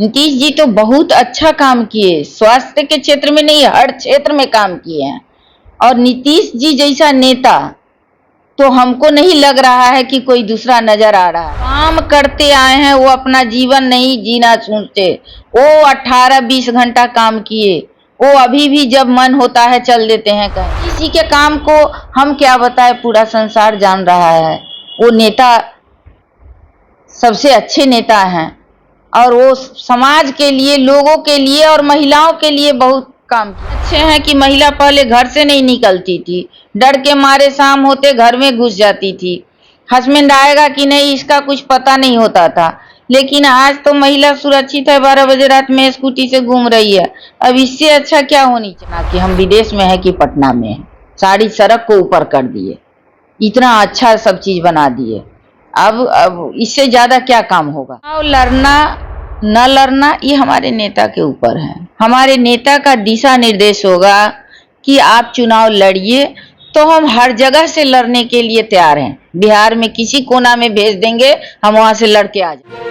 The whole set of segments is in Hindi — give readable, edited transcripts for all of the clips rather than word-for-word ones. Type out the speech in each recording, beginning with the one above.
नीतीश जी तो बहुत अच्छा काम किए, स्वास्थ्य के क्षेत्र में नहीं हर क्षेत्र में काम किए हैं। और नीतीश जी जैसा नेता तो हमको नहीं लग रहा है कि कोई दूसरा नजर आ रहा है। काम करते आए हैं, वो अपना जीवन नहीं जीना सोचते। वो 18-20 घंटा काम किए, वो अभी भी जब मन होता है चल देते हैं कहीं। किसी के काम को हम क्या बताएं, पूरा संसार जान रहा है। वो नेता सबसे अच्छे नेता हैं और वो समाज के लिए, लोगों के लिए और महिलाओं के लिए बहुत काम किए। अच्छे हैं कि महिला पहले घर से नहीं निकलती थी, डर के मारे शाम होते घर में घुस जाती थी। हस्बैंड आएगा कि नहीं इसका कुछ पता नहीं होता था, लेकिन आज तो महिला सुरक्षित है, 12 बजे रात में स्कूटी से घूम रही है। अब इससे अच्छा क्या होनी चाहिए कि हम विदेश में है कि पटना में है, सारी सड़क को ऊपर कर दिए, इतना अच्छा सब चीज बना दिए। अब इससे ज्यादा क्या काम होगा। लड़ना न लड़ना ये हमारे नेता के ऊपर है। हमारे नेता का दिशा निर्देश होगा कि आप चुनाव लड़िए, तो हम हर जगह से लड़ने के लिए तैयार हैं। बिहार में किसी कोना में भेज देंगे, हम वहां से लड़के आ जाएंगे।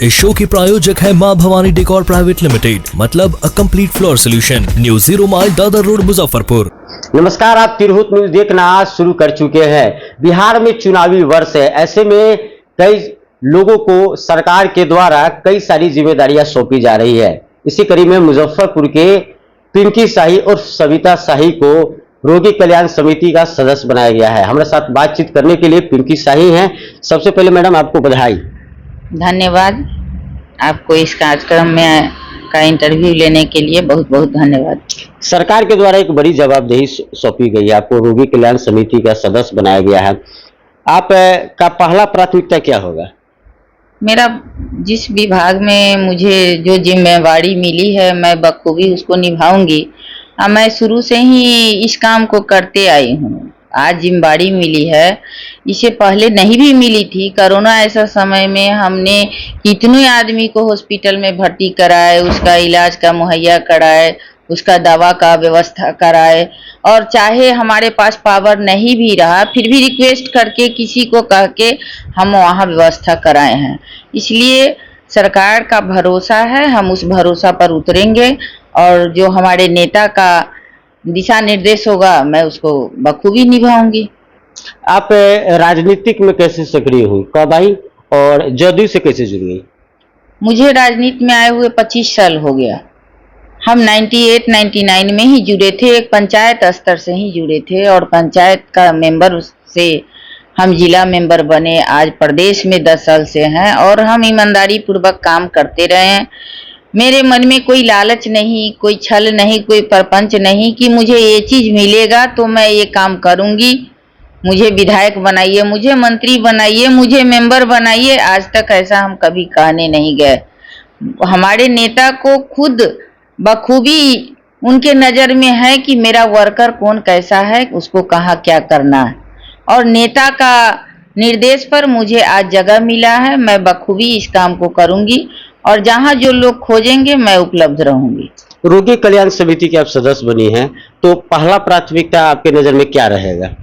इस शो के प्रायोजक है मां भवानी डेकोर प्राइवेट लिमिटेड, मतलब a complete floor solution, new 0 mile Dadar road Muzaffarpur. नमस्कार, आप तिरहुत न्यूज देखना शुरू कर चुके हैं। बिहार में चुनावी वर्ष है, ऐसे में कई लोगों को सरकार के द्वारा कई सारी जिम्मेदारियां सौंपी जा रही है। इसी कड़ी में मुजफ्फरपुर के पिंकी शाही और सविता शाही को रोगी कल्याण समिति का सदस्य बनाया गया है। हमारे साथ बातचीत करने के लिए पिंकी शाही हैं। सबसे पहले मैडम आपको बधाई। धन्यवाद, आपको इस कार्यक्रम में का इंटरव्यू लेने के लिए बहुत बहुत धन्यवाद। सरकार के द्वारा एक बड़ी जवाबदेही सौंपी गई है, आपको रोगी कल्याण समिति का सदस्य बनाया गया है। आप का पहला प्राथमिकता क्या होगा? मेरा जिस विभाग में मुझे जो जिम्मेवारी मिली है, मैं बखूबी उसको निभाऊंगी। मैं शुरू से ही इस काम को करते आई हूँ। आज जिम्मेवारी मिली है, इसे पहले नहीं भी मिली थी। कोरोना ऐसा समय में हमने कितने आदमी को हॉस्पिटल में भर्ती कराए, उसका इलाज का मुहैया कराए, उसका दवा का व्यवस्था कराए। और चाहे हमारे पास पावर नहीं भी रहा, फिर भी रिक्वेस्ट करके किसी को कह के हम वहाँ व्यवस्था कराए हैं। इसलिए सरकार का भरोसा है, हम उस भरोसा पर उतरेंगे और जो हमारे नेता का दिशा निर्देश होगा मैं उसको बखूबी निभाऊंगी। आप राजनीतिक में कैसे सक्रिय हुई, कब आई और जदयू से कैसे जुड़ गई? मुझे राजनीति में आए हुए 25 साल हो गया। हम 98-99 में ही जुड़े थे, एक पंचायत स्तर से ही जुड़े थे और पंचायत का मेंबर से हम जिला मेंबर बने। आज प्रदेश में 10 साल से हैं और हम ईमानदारी पूर्वक काम करते रहे हैं। मेरे मन में कोई लालच नहीं, कोई छल नहीं, कोई प्रपंच नहीं कि मुझे ये चीज मिलेगा तो मैं ये काम करूंगी। मुझे विधायक बनाइए, मुझे मंत्री बनाइए, मुझे मेंबर बनाइए, आज तक ऐसा हम कभी कहने नहीं गए। हमारे नेता को खुद बखूबी उनके नजर में है कि मेरा वर्कर कौन कैसा है, उसको कहाँ क्या करना है। और नेता का निर्देश पर मुझे आज जगह मिला है, मैं बखूबी इस काम को करूंगी और जहां जो लोग खोजेंगे मैं उपलब्ध रहूंगी। रोगी कल्याण समिति के आप सदस्य बनी हैं, तो पहला प्राथमिकता आपके नजर में क्या रहेगा?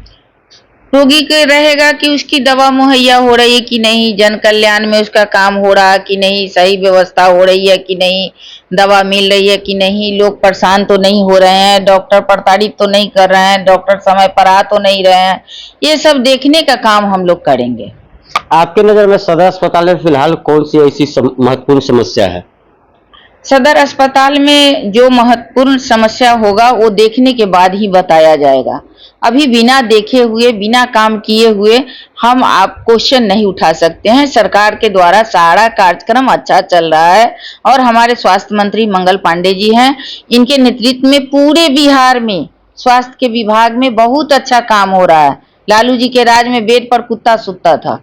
रोगी के रहेगा कि उसकी दवा मुहैया हो रही है कि नहीं, जन कल्याण में उसका काम हो रहा है कि नहीं, सही व्यवस्था हो रही है कि नहीं, दवा मिल रही है कि नहीं, लोग परेशान तो नहीं हो रहे हैं, डॉक्टर प्रताड़ित तो नहीं कर रहे हैं, डॉक्टर समय पर आ तो नहीं रहे हैं। ये सब देखने का काम हम लोग करेंगे। आपके नजर में सदर अस्पताल में फिलहाल कौन सी ऐसी महत्वपूर्ण समस्या है? सदर अस्पताल में जो महत्वपूर्ण समस्या होगा वो देखने के बाद ही बताया जाएगा। अभी बिना देखे हुए, बिना काम किए हुए हम आप क्वेश्चन नहीं उठा सकते हैं। सरकार के द्वारा सारा कार्यक्रम अच्छा चल रहा है और हमारे स्वास्थ्य मंत्री मंगल पांडे जी हैं, इनके नेतृत्व में पूरे बिहार में स्वास्थ्य के विभाग में बहुत अच्छा काम हो रहा है। लालू जी के राज में बेड पर कुत्ता सुतता था,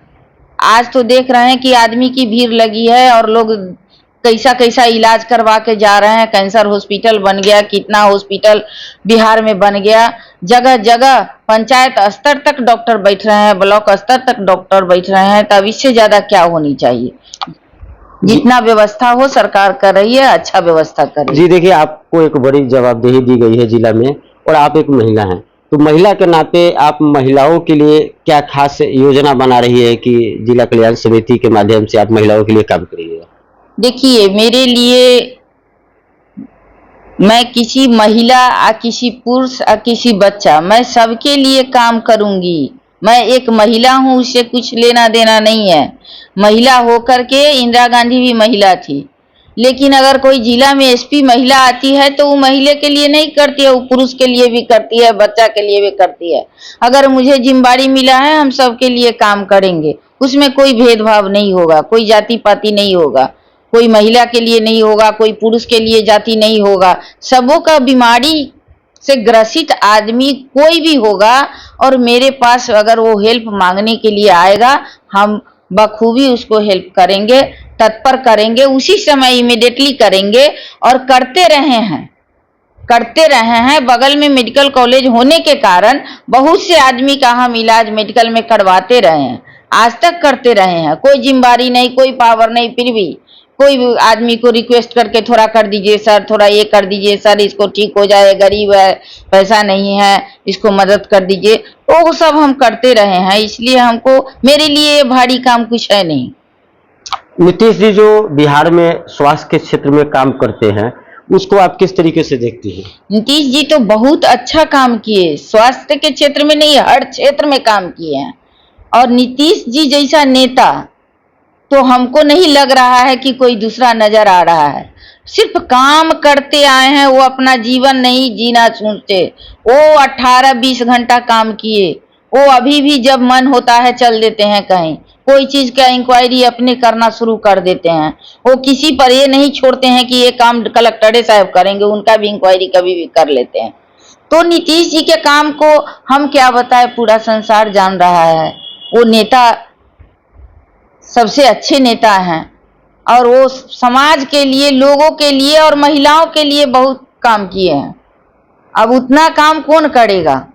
आज तो देख रहे हैं कि आदमी की भीड़ लगी है और लोग कैसा कैसा इलाज करवा के जा रहे हैं। कैंसर हॉस्पिटल बन गया, कितना हॉस्पिटल बिहार में बन गया, जगह जगह पंचायत स्तर तक डॉक्टर बैठ रहे हैं, ब्लॉक स्तर तक डॉक्टर बैठ रहे हैं। तब इससे ज्यादा क्या होनी चाहिए? जितना व्यवस्था हो सरकार कर रही है, अच्छा व्यवस्था कर रही है। जी देखिए, आपको एक बड़ी जवाबदेही दी गई है जिला में और आप एक महिला हैं, तो महिला के नाते आप महिलाओं के लिए क्या खास योजना बना रही है कि जिला कल्याण समिति के माध्यम से आप महिलाओं के लिए काम करिएगा? देखिए, मेरे लिए, मैं किसी महिला किसी पुरुष किसी बच्चा, मैं सबके लिए काम करूंगी। मैं एक महिला हूँ, उससे कुछ लेना देना नहीं है। महिला होकर के इंदिरा गांधी भी महिला थी, लेकिन अगर कोई जिला में एसपी महिला आती है तो वो महिला के लिए नहीं करती है, वो पुरुष के लिए भी करती है, बच्चा के लिए भी करती है। अगर मुझे जिम्मेदारी मिला है, हम सबके लिए काम करेंगे, उसमें कोई भेदभाव नहीं होगा, कोई जाति पाति नहीं होगा, कोई महिला के लिए नहीं होगा, कोई पुरुष के लिए जाति नहीं होगा। सबों का बीमारी से ग्रसित आदमी कोई भी होगा और मेरे पास अगर वो हेल्प मांगने के लिए आएगा, हम बखूबी उसको हेल्प करेंगे, तत्पर करेंगे, उसी समय इमीडिएटली करेंगे और करते रहे हैं। बगल में मेडिकल कॉलेज होने के कारण बहुत से आदमी का हम इलाज मेडिकल में करवाते रहे हैं, आज तक करते रहे हैं। कोई जिम्मेदारी नहीं, कोई पावर नहीं, फिर भी कोई आदमी को रिक्वेस्ट करके थोड़ा कर दीजिए सर, थोड़ा ये कर दीजिए सर, इसको ठीक हो जाए, गरीब है, पैसा नहीं है, इसको मदद कर दीजिए, तो वो सब हम करते रहे हैं। इसलिए हमको, मेरे लिए भारी काम कुछ है नहीं। नीतीश जी जो बिहार में स्वास्थ्य के क्षेत्र में काम करते हैं, उसको आप किस तरीके से देखती हैं? नीतीश जी तो बहुत अच्छा काम किए, स्वास्थ्य के क्षेत्र में नहीं, हर क्षेत्र में काम किए हैं। और नीतीश जी जैसा नेता तो हमको नहीं लग रहा है कि कोई दूसरा नजर आ रहा है। सिर्फ काम करते आए हैं, वो अपना जीवन नहीं जीना सोचते। वो 18-20 घंटा काम किए, वो अभी भी जब मन होता है चल देते हैं कहीं, कोई चीज का इंक्वायरी अपने करना शुरू कर देते हैं। वो किसी पर ये नहीं छोड़ते हैं कि ये काम कलेक्टर साहब करेंगे, उनका भी इंक्वायरी कभी भी कर लेते हैं। तो नीतीश जी के काम को हम क्या बताएं, पूरा संसार जान रहा है। वो नेता सबसे अच्छे नेता हैं और वो समाज के लिए, लोगों के लिए और महिलाओं के लिए बहुत काम किए हैं। अब उतना काम कौन करेगा?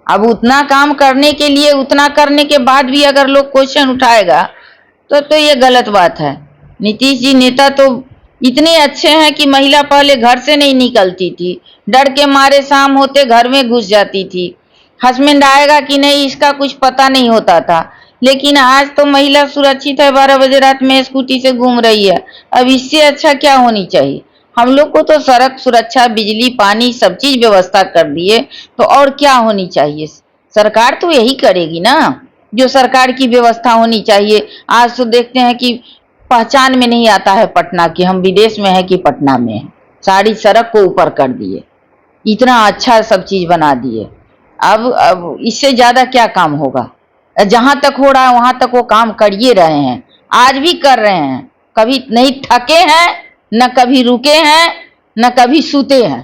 अब उतना काम करने के लिए, उतना करने के बाद भी अगर लोग क्वेश्चन उठाएगा तो ये गलत बात है। नीतीश जी नेता तो इतने अच्छे हैं कि महिला पहले घर से नहीं निकलती थी, डर के मारे शाम होते घर में घुस जाती थी। हस्बैंड आएगा कि नहीं इसका कुछ पता नहीं होता था, लेकिन आज तो महिला सुरक्षित है, 12 बजे रात में स्कूटी से घूम रही है। अब इससे अच्छा क्या होनी चाहिए? हम लोग को तो सड़क सुरक्षा, बिजली, पानी, सब चीज व्यवस्था कर दिए, तो और क्या होनी चाहिए? सरकार तो यही करेगी ना जो सरकार की व्यवस्था होनी चाहिए। आज तो देखते हैं कि पहचान में नहीं आता है पटना की, हम विदेश में है कि पटना में है। सारी सड़क को ऊपर कर दिए, इतना अच्छा सब चीज बना दिए। अब इससे ज्यादा क्या काम होगा? जहां तक हो रहा है वहां तक वो काम करिए रहे हैं, आज भी कर रहे हैं। कभी नहीं थके हैं, न कभी रुके हैं, न कभी सूते हैं,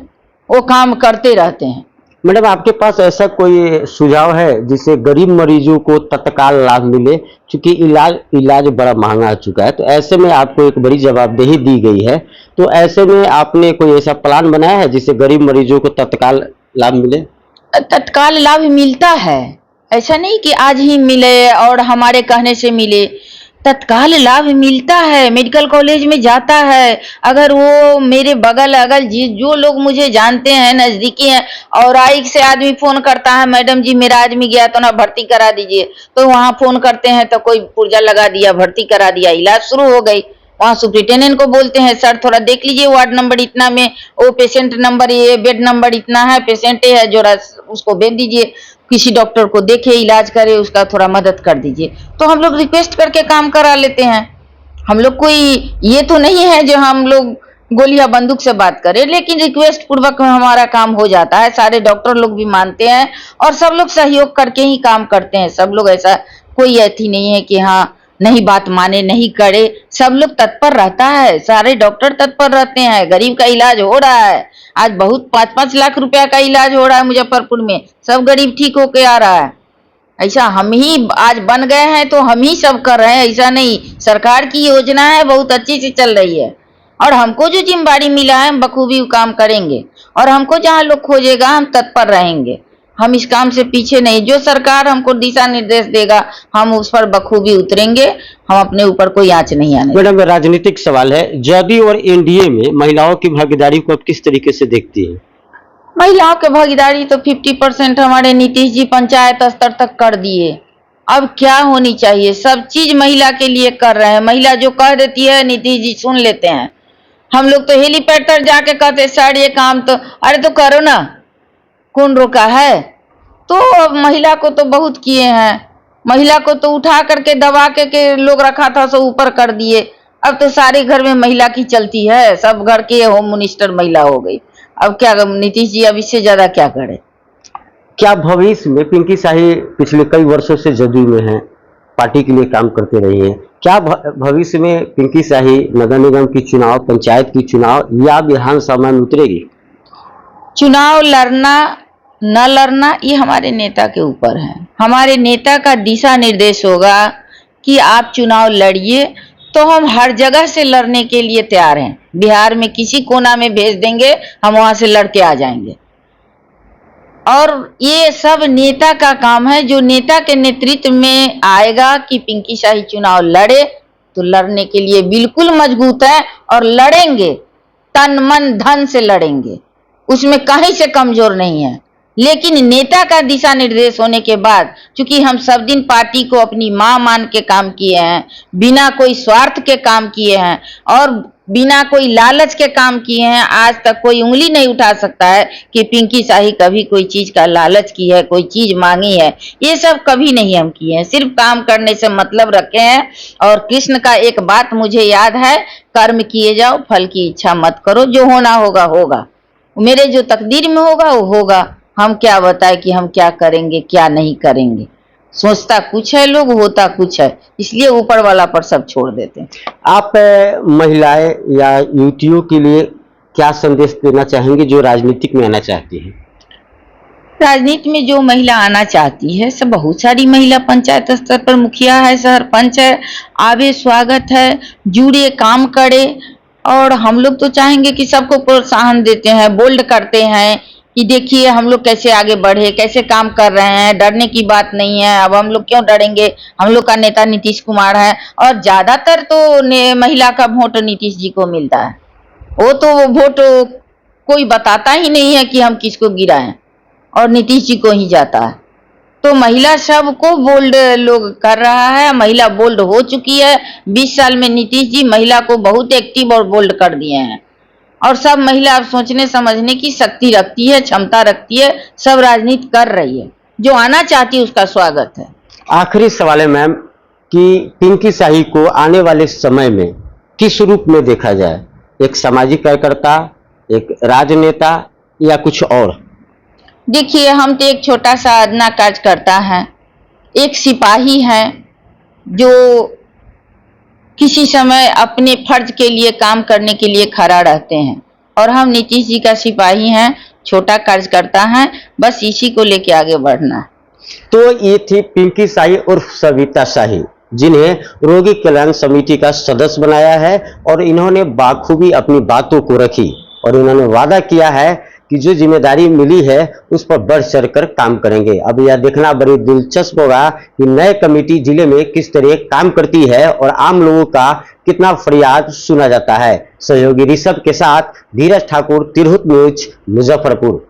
वो काम करते रहते हैं। मैडम, आपके पास ऐसा कोई सुझाव है जिससे गरीब मरीजों को तत्काल लाभ मिले? क्योंकि इलाज बड़ा महंगा हो चुका है, तो ऐसे में आपको एक बड़ी जवाबदेही दी गई है, तो ऐसे में आपने कोई ऐसा प्लान बनाया है जिससे गरीब मरीजों को तत्काल लाभ मिले? तत्काल लाभ मिलता है, ऐसा नहीं कि आज ही मिले और हमारे कहने से मिले। तत्काल लाभ मिलता है, मेडिकल कॉलेज में जाता है। अगर वो मेरे बगल अगल जो लोग मुझे जानते हैं, नजदीकी हैं, और आई से आदमी फोन करता है, मैडम जी मेरा आदमी गया तो ना भर्ती करा दीजिए, तो वहाँ फोन करते हैं तो कोई पुर्जा लगा दिया, भर्ती करा दिया, इलाज शुरू हो गई। वहाँ सुप्रिंटेंडेंट को बोलते हैं, सर थोड़ा देख लीजिए वार्ड नंबर इतना में वो पेशेंट नंबर, ये बेड नंबर इतना है, पेशेंट है, जोड़ा उसको भेज दीजिए, किसी डॉक्टर को देखे, इलाज करे, उसका थोड़ा मदद कर दीजिए। तो हम लोग रिक्वेस्ट करके काम करा लेते हैं। हम लोग कोई ये तो नहीं है जो हम लोग गोलियां बंदूक से बात करें, लेकिन रिक्वेस्ट पूर्वक हमारा काम हो जाता है। सारे डॉक्टर लोग भी मानते हैं और सब लोग सहयोग करके ही काम करते हैं। सब लोग, ऐसा कोई ऐसी नहीं है कि हाँ नहीं बात माने, नहीं करे, सब लोग तत्पर रहता है, सारे डॉक्टर तत्पर रहते हैं। गरीब का इलाज हो रहा है, आज बहुत 5-5 लाख रुपया का इलाज हो रहा है मुजफ्फरपुर में, सब गरीब ठीक होके आ रहा है। ऐसा हम ही आज बन गए हैं तो हम ही सब कर रहे हैं, ऐसा नहीं। सरकार की योजना है, बहुत अच्छी से चल रही है और हमको जो जिम्मेदारी मिला है हम बखूबी काम करेंगे और हमको जहाँ लोग खोजेगा हम तत्पर रहेंगे। हम इस काम से पीछे नहीं, जो सरकार हमको दिशा निर्देश देगा हम उस पर बखूबी उतरेंगे, हम अपने ऊपर कोई आंच नहीं आने। मैडम, राजनीतिक सवाल है, जदयू और एनडीए में महिलाओं की भागीदारी को आप किस तरीके से देखती हैं? महिलाओं की भागीदारी तो 50% हमारे नीतीश जी पंचायत स्तर तक कर दिए। अब क्या होनी चाहिए, सब चीज महिला के लिए कर रहे हैं। महिला जो कह देती है नीतीश जी सुन लेते हैं। हम लोग तो हेलीपैड पर जाके कहते सर ये काम तो अरे तो करो ना, कौन रोका है। तो अब महिला को तो बहुत किए हैं। महिला को तो उठा करके दबा के लोग रखा था सो ऊपर कर दिए। अब तो सारे घर में महिला की चलती है, सब घर के होम मिनिस्टर महिला हो गई। अब क्या नीतीश जी अब इससे ज्यादा क्या करे। क्या भविष्य में पिंकी शाही पिछले कई वर्षों से जदयू में हैं, पार्टी के लिए काम करते रही हैं, क्या भविष्य में पिंकी शाही नगर निगम की चुनाव, पंचायत की चुनाव या विधानसभा में उतरेगी? चुनाव लड़ना न लड़ना ये हमारे नेता के ऊपर है। हमारे नेता का दिशा निर्देश होगा कि आप चुनाव लड़िए, तो हम हर जगह से लड़ने के लिए तैयार हैं। बिहार में किसी कोना में भेज देंगे, हम वहां से लड़के आ जाएंगे। और ये सब नेता का काम है। जो नेता के नेतृत्व में आएगा कि पिंकी शाही चुनाव लड़े, तो लड़ने के लिए बिल्कुल मजबूत है और लड़ेंगे, तन मन धन से लड़ेंगे, उसमें कहीं से कमजोर नहीं है। लेकिन नेता का दिशा निर्देश होने के बाद, चूंकि हम सब दिन पार्टी को अपनी मां मान के काम किए हैं, बिना कोई स्वार्थ के काम किए हैं और बिना कोई लालच के काम किए हैं, आज तक कोई उंगली नहीं उठा सकता है कि पिंकी शाही कभी कोई चीज का लालच की है, कोई चीज मांगी है। ये सब कभी नहीं हम किए हैं, सिर्फ काम करने से मतलब रखे हैं। और कृष्ण का एक बात मुझे याद है, कर्म किए जाओ, फल की इच्छा मत करो, जो होना होगा होगा, मेरे जो तकदीर में होगा वो होगा। हम क्या बताए कि हम क्या करेंगे क्या नहीं करेंगे। सोचता कुछ है लोग, होता कुछ है, इसलिए ऊपर वाला पर सब छोड़ देते हैं। आप महिलाएं या युवतियों के लिए क्या संदेश देना चाहेंगे जो राजनीतिक में आना चाहती हैं? राजनीति में जो महिला आना चाहती है, सब बहुत सारी महिला पंचायत स्तर पर मुखिया है, सरपंच है, आवे, स्वागत है, जुड़े, काम करे। और हम लोग तो चाहेंगे कि सबको प्रोत्साहन देते हैं, बोल्ड करते हैं कि देखिए हम लोग कैसे आगे बढ़े, कैसे काम कर रहे हैं, डरने की बात नहीं है। अब हम लोग क्यों डरेंगे, हम लोग का नेता नीतीश कुमार है। और ज्यादातर तो महिला का वोट नीतीश जी को मिलता है। वो तो वो वोट कोई बताता ही नहीं है कि हम किसको गिराएं, और नीतीश जी को ही जाता है। तो महिला सबको बोल्ड लोग कर रहा है, महिला बोल्ड हो चुकी है। 20 साल में नीतीश जी महिला को बहुत एक्टिव और बोल्ड कर दिए हैं। और सब महिला अब सोचने समझने की शक्ति रखती है, क्षमता रखती है, सब राजनीति कर रही है। जो आना चाहती है उसका स्वागत है। आखिरी सवाल है मैम कि पिंकी शाही को आने वाले समय में किस रूप में देखा जाए, एक सामाजिक कार्यकर्ता, एक राजनेता या कुछ और? देखिए, हम तो एक छोटा सा अदना कार्यकर्ता हैं, एक सिपाही हैं जो किसी समय अपने फर्ज के लिए काम करने के लिए खड़ा रहते हैं। और हम नीतीश जी का सिपाही हैं, छोटा कार्यकर्ता हैं, बस इसी को लेके आगे बढ़ना है। तो ये थी पिंकी शाही और सविता शाही, जिन्हें रोगी कल्याण समिति का सदस्य बनाया है और इन्होंने बाखूबी अपनी बातों को रखी और इन्होंने वादा किया है कि जो जिम्मेदारी मिली है उस पर बढ़ चढ़कर काम करेंगे। अब यह देखना बड़ी दिलचस्प होगा कि नए कमेटी जिले में किस तरह काम करती है और आम लोगों का कितना फरियाद सुना जाता है। सहयोगी ऋषभ के साथ धीरज ठाकुर, तिरहुत न्यूज, मुजफ्फरपुर।